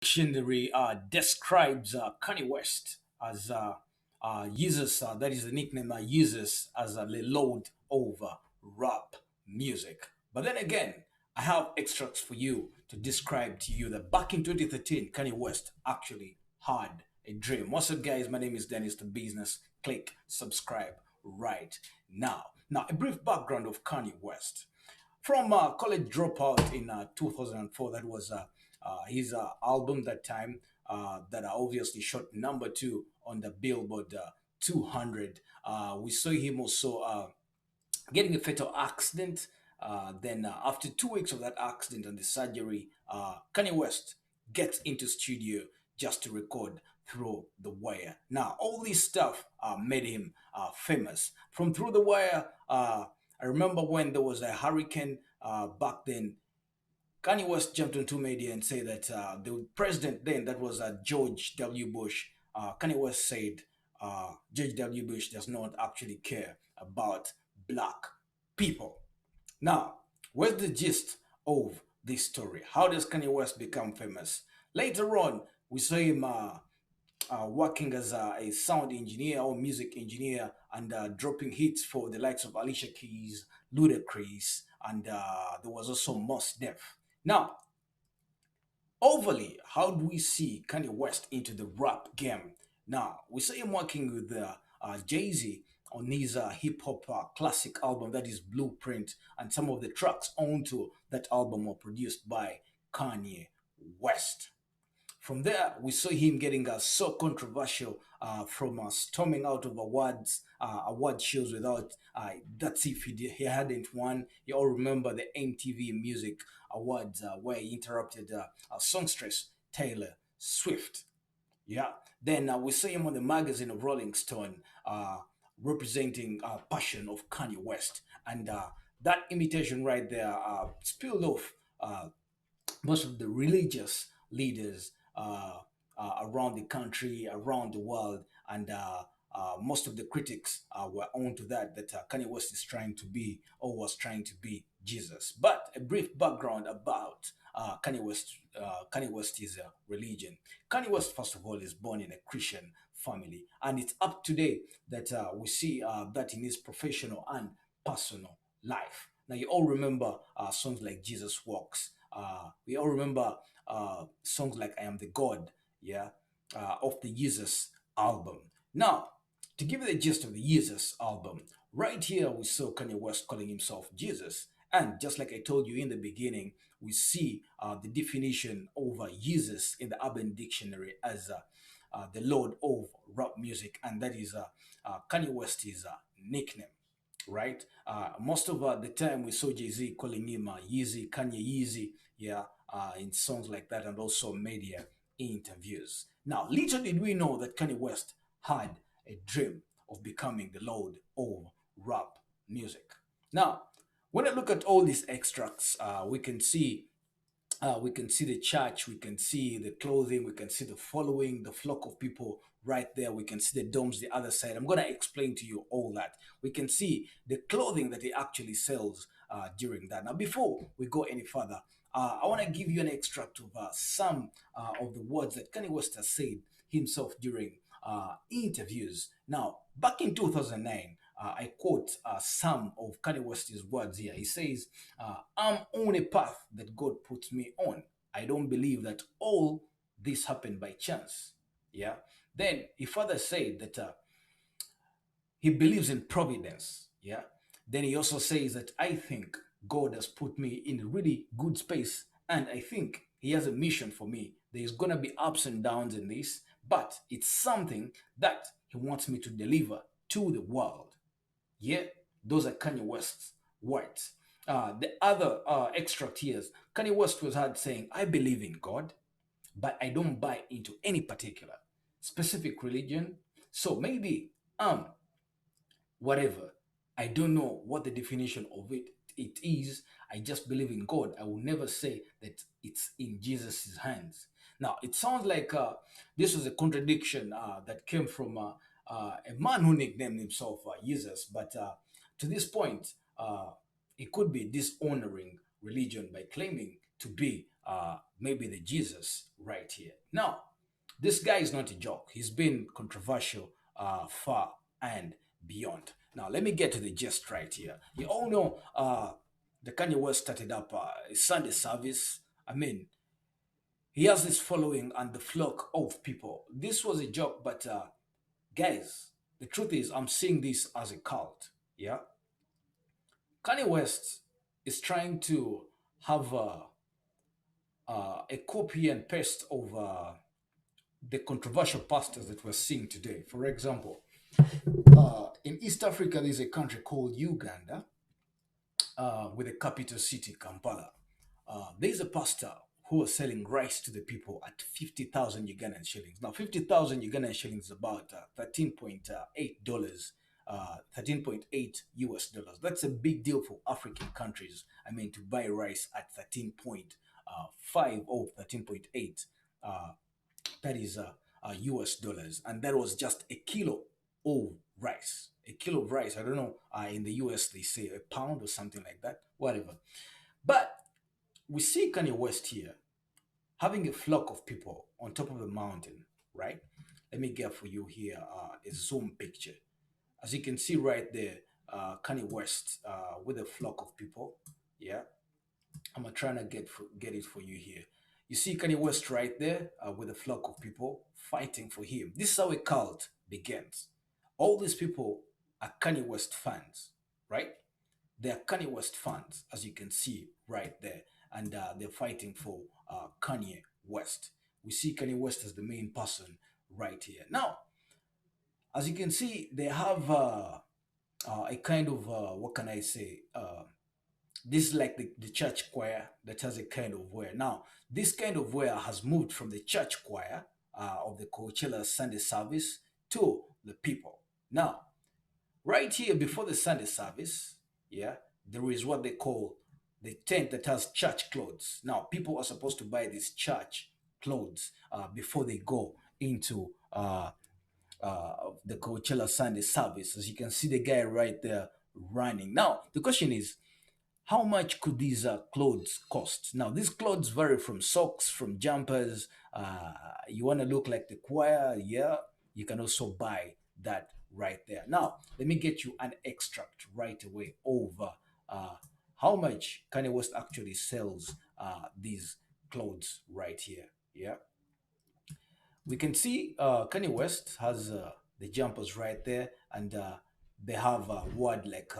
Dictionary describes Kanye West as uses that is the nickname uses as a load over rap music. But then again, I have extracts for you to describe to you that back in 2013, Kanye West actually had a dream. What's up, guys? My name is Dennis the Business. Click subscribe right now. Now, a brief background of Kanye West. From college dropout in 2004, that was his album that time that obviously shot number two on the Billboard 200. We saw him also getting a fatal accident. Then after 2 weeks of that accident and the surgery, Kanye West gets into studio just to record Through the Wire. Now, all this stuff made him famous. From Through the Wire, I remember when there was a hurricane back then. Kanye West jumped onto media and said that the president then, that was George W. Bush, Kanye West said George W. Bush does not actually care about black people. Now, where's the gist of this story? How does Kanye West become famous? Later on, we saw him working as a sound engineer or music engineer and dropping hits for the likes of Alicia Keys, Ludacris, and there was also Mos Def. Now, overly, how do we see Kanye West into the rap game? Now, we see him working with Jay Z on his hip hop classic album that is Blueprint, and some of the tracks onto that album were produced by Kanye West. From there, we saw him getting so controversial from storming out of award shows without. That's if he hadn't won. You all remember the MTV Music Awards where he interrupted songstress Taylor Swift. Yeah. Then we saw him on the magazine of Rolling Stone representing passion of Kanye West, and that imitation right there spilled off most of the religious leaders around the country, around the world, and most of the critics were on to that Kanye West is trying to be or was trying to be Jesus. But a brief background about Kanye West. Kanye West is a religion. Kanye West, first of all, is born in a Christian family, and it's up to date that we see that in his professional and personal life. Now, you all remember songs like Jesus Walks. We all remember songs like I Am the God, yeah, of the Jesus album. Now, to give you the gist of the Jesus album, right here we saw Kanye West calling himself Jesus. And just like I told you in the beginning, we see the definition of Jesus in the Urban Dictionary as the Lord of rap music, and that is Kanye West's nickname, right? Most of the time we saw Jay Z calling him Yeezy, Kanye Yeezy, yeah, in songs like that, and also media interviews. Now, little did we know that Kanye West had a dream of becoming the Lord of rap music. Now, when I look at all these extracts, we can see the church, we can see the clothing, we can see the following, the flock of people right there. We can see the domes the other side. I'm going to explain to you all that. We can see the clothing that he actually sells during that. Now, before we go any further, I want to give you an extract of some of the words that Kanye West has said himself during interviews. Now, back in 2009, I quote some of Kanye West's words here. He says, I'm on a path that God puts me on. I don't believe that all this happened by chance. Yeah. Then he further said that he believes in providence. Yeah. Then he also says that I think God has put me in a really good space, and I think he has a mission for me. There's gonna be ups and downs in this, but it's something that he wants me to deliver to the world. Yeah, those are Kanye West's words. The other extract here is Kanye West was heard saying, I believe in God, but I don't buy into any particular specific religion. So maybe whatever. I don't know what the definition of it is. I just believe in God. I will never say that it's in Jesus' hands. Now, it sounds like this was a contradiction that came from a man who nicknamed himself Jesus, but to this point, it could be dishonoring religion by claiming to be maybe the Jesus, right here. Now, this guy is not a joke. He's been controversial far and beyond. Now, let me get to the gist right here. You all know the Kanye West started up a Sunday service. I mean, he has this following and the flock of people. This was a joke, but guys, the truth is, I'm seeing this as a cult. Yeah, Kanye West is trying to have a copy and paste of the controversial pastors that we're seeing today. For example, in East Africa, there's a country called Uganda with a capital city, Kampala. There's a pastor who was selling rice to the people at 50,000 Ugandan shillings. Now, 50,000 Ugandan shillings is about $13.8. 13.8 US dollars. That's a big deal for African countries. I mean, to buy rice at 13.5 or 13.8. That is US dollars, and that was just a kilo of rice. A kilo of rice. I don't know. In the US, they say a pound or something like that. Whatever. But we see Kanye West here having a flock of people on top of a mountain, right? Let me get for you here a zoom picture. As you can see right there, Kanye West with a flock of people. Yeah, I'm trying to get it for you here. You see Kanye West right there with a flock of people fighting for him. This is how a cult begins. All these people are Kanye West fans, right? They are Kanye West fans, as you can see right there, and they're fighting for Kanye West. We see Kanye West as the main person right here. Now, as you can see, they have a kind of what can I say? This is like the church choir that has a kind of wear. Now, this kind of wear has moved from the church choir of the Coachella Sunday service to the people. Now, right here before the Sunday service, yeah, there is what they call the tent that has church clothes. Now, people are supposed to buy these church clothes before they go into the Coachella Sunday service. As you can see, the guy right there running. Now, the question is, how much could these clothes cost? Now, these clothes vary from socks, from jumpers. You want to look like the choir, yeah, you can also buy that right there. Now, let me get you an extract right away over uh, how much Kanye West actually sells these clothes right here. Yeah, we can see Kanye West has the jumpers right there, and they have a word like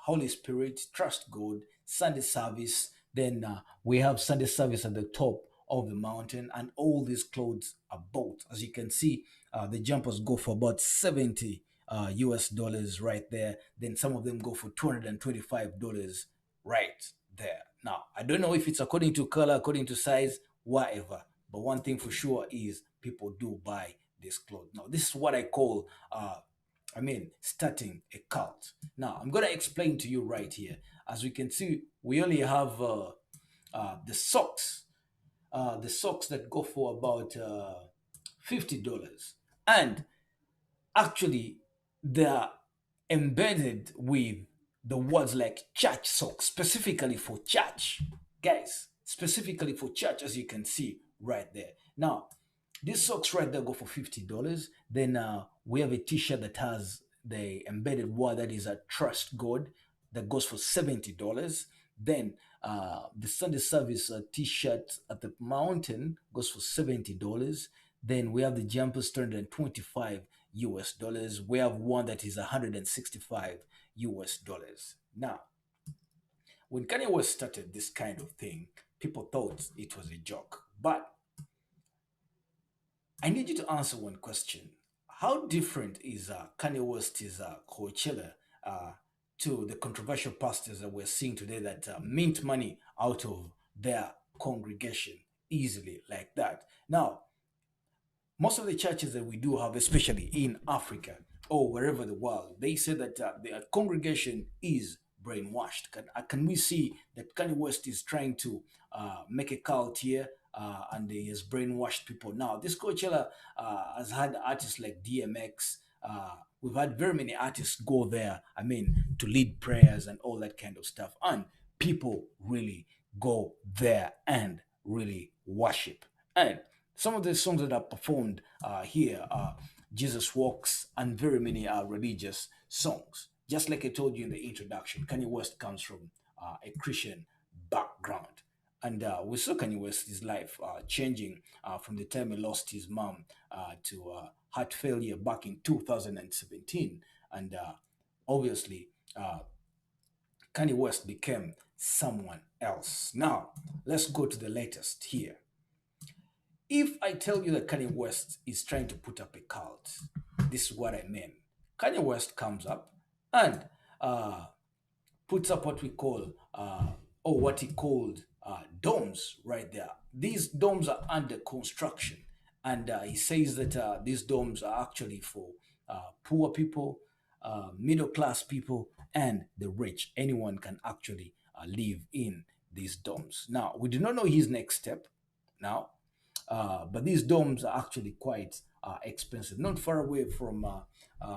Holy Spirit, Trust God, Sunday service. Then we have Sunday service at the top of the mountain, and all these clothes are bought. As you can see, the jumpers go for about 70 US dollars right there. Then some of them go for $225 right there. Now, I don't know if it's according to color, according to size, whatever. But one thing for sure is people do buy this clothes. Now, this is what I call, starting a cult. Now, I'm going to explain to you right here. As we can see, we only have the socks. The socks that go for about $50. And actually, they're embedded with the words like church socks, specifically for church. Guys, specifically for church, as you can see right there. Now, these socks right there go for $50. Then we have a t-shirt that has the embedded word that is a trust God that goes for $70. Then the Sunday service t-shirt at the mountain goes for $70. Then we have the jumpers 225 US dollars. We have one that is 165 US dollars. Now, when Kanye West started this kind of thing, people thought it was a joke. But I need you to answer one question. How different is Kanye West's Coachella uh, to the controversial pastors that we're seeing today that mint money out of their congregation easily like that? Now, most of the churches that we do have, especially in Africa or wherever the world, they say that the congregation is brainwashed. Can we see that Kanye West is trying to make a cult here and he has brainwashed people? Now, this Coachella has had artists like DMX. We've had very many artists go there, I mean, to lead prayers and all that kind of stuff. And people really go there and really worship. And Some of the songs that are performed here are Jesus Walks and very many religious songs. Just like I told you in the introduction, Kanye West comes from a Christian background. And we saw Kanye West's life changing from the time he lost his mom to heart failure back in 2017. And obviously, uh, Kanye West became someone else. Now, let's go to the latest here. If I tell you that Kanye West is trying to put up a cult, this is what I mean. Kanye West comes up and uh, puts up what we call, or what he called, domes right there. These domes are under construction. And he says that these domes are actually for poor people, middle class people, and the rich. Anyone can actually live in these domes. Now, we do not know his next step now, but these domes are actually quite expensive, not far away from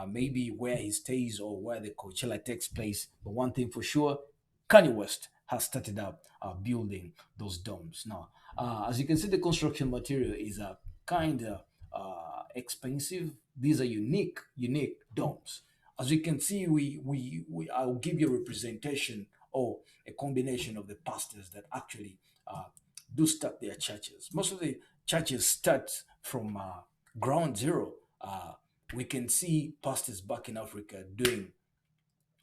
maybe where he stays or where the Coachella takes place. But one thing for sure, Kanye West has started up building those domes. Now, as you can see, the construction material is kind of expensive. These are unique domes. As you can see, I'll give you a representation or a combination of the pastors that actually uh, do start their churches. Most of the churches start from ground zero. We can see pastors back in Africa doing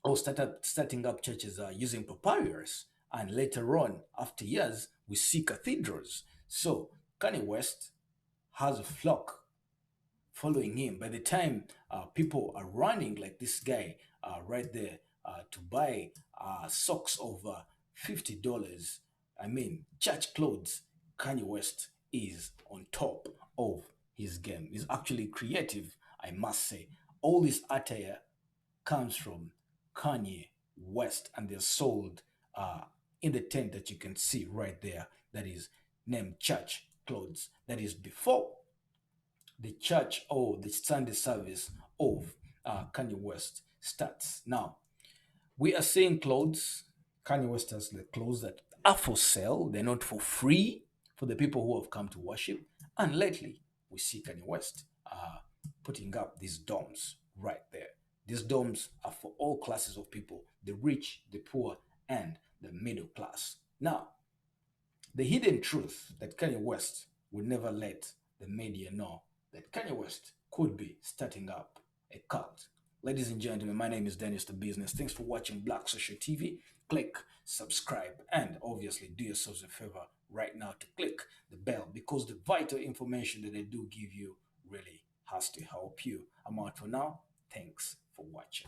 or starting up churches using papyrus, and later on, after years, we see cathedrals. So Kanye West has a flock following him. By the time people are running like this guy right there to buy socks over $50, I mean, church clothes, Kanye West is on top of his game. He's actually creative, I must say. All this attire comes from Kanye West, and they're sold uh, in the tent that you can see right there. That is named Church Clothes. That is before the church or the Sunday service of Kanye West starts. Now, we are seeing clothes. Kanye West has the clothes that are for sale, they're not for free for the people who have come to worship. And lately, we see Kanye West putting up these domes right there. These domes are for all classes of people, the rich, the poor, and the middle class. Now, the hidden truth that Kanye West would never let the media know that Kanye West could be starting up a cult. Ladies and gentlemen, my name is Dennis the Business. Thanks for watching Black Social TV. Click subscribe and obviously do yourselves a favor right now to click the bell, because the vital information that I do give you really has to help you. I'm out for now. Thanks for watching.